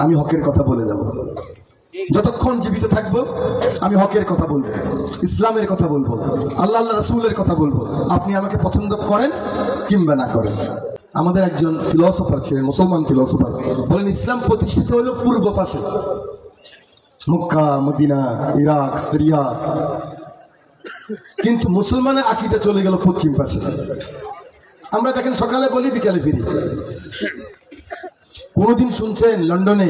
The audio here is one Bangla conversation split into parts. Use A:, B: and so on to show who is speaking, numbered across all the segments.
A: আমি হকের কথা বলে যাব। যতক্ষণ জীবিত থাকবো আমি হকের কথা বলবো, ইসলামের কথা বলবো, আল্লাহ রাসূলের কথা বলবো। আপনি আমাকে পছন্দ করেন কিংবা না করেন। আমাদের একজন ফিলোসফার ছিলেন, মুসলমান ফিলোসফার, বলেন ইসলাম প্রতিষ্ঠিত হলো পূর্ব পাশে, মক্কা, মদিনা, ইরাক, সিরিয়া, কিন্তু মুসলমানের আকীদা চলে গেল পশ্চিম পাশে। আমরা দেখেন সকালে বলি বিকালে ফিরি। কোনদিন শুনছেন লন্ডনে,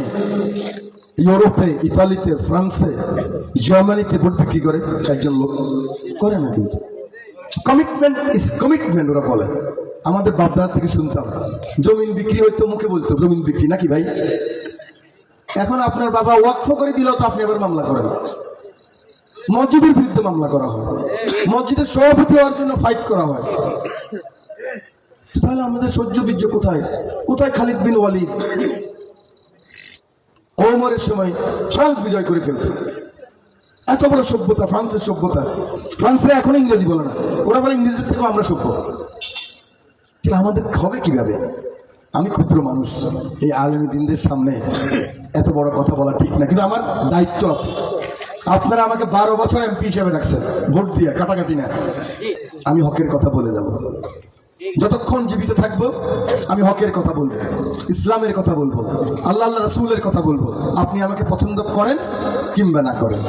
A: ইউরোপে, ইতালিতে, ফ্রান্সে, জার্মানিতে ভোট বিক্রি করে একজন লোক? করে না কিন্তু। কমিটমেন্ট ইজ কমিটমেন্ট ওরা বলে। আমাদের বাপদাদা থেকে শুনতাম জমিন বিক্রি হইতো, মুখে বলতো জমিন বিক্রি নাকি ভাই। এখন আপনার বাবা ওয়াকফ করে দিলেও তো আপনি আবার মামলা করেন। মসজিদের বিরুদ্ধে মামলা করা হয়, মসজিদের সভাপতি হওয়ার জন্য ফাইট করা হয়। তাহলে আমাদের সহ্য বীর্য কোথায়? কোথায় খালিদ বিন ওয়ালিদ? ওমরের সময় ফ্রান্স বিজয় করে ফেলছে। এত বড় সভ্যতা, ফ্রান্সের সভ্যতা। ফ্রান্সরা এখন ইংরেজি বলে না, ওরা বলে ইংরেজির থেকেও আমরা সভ্য। আমাদের হবে কিভাবে? আমি ক্ষুদ্র মানুষ, এই আলেম দ্বীনদের সামনে এত বড় কথা বলা ঠিক না, কিন্তু আমার দায়িত্ব আছে। আপনারা আমাকে 12 বছর এমপি হিসেবে রাখছেন, ভোট দিয়ে, কাটাকাটি না। আমি হকের কথা বলে যাব। যতক্ষণ জীবিত থাকবো আমি হকের কথা বলবো, ইসলামের কথা বলবো, আল্লাহ রাসূলের কথা বলবো। আপনি আমাকে পছন্দ করেন কিংবা না করেন।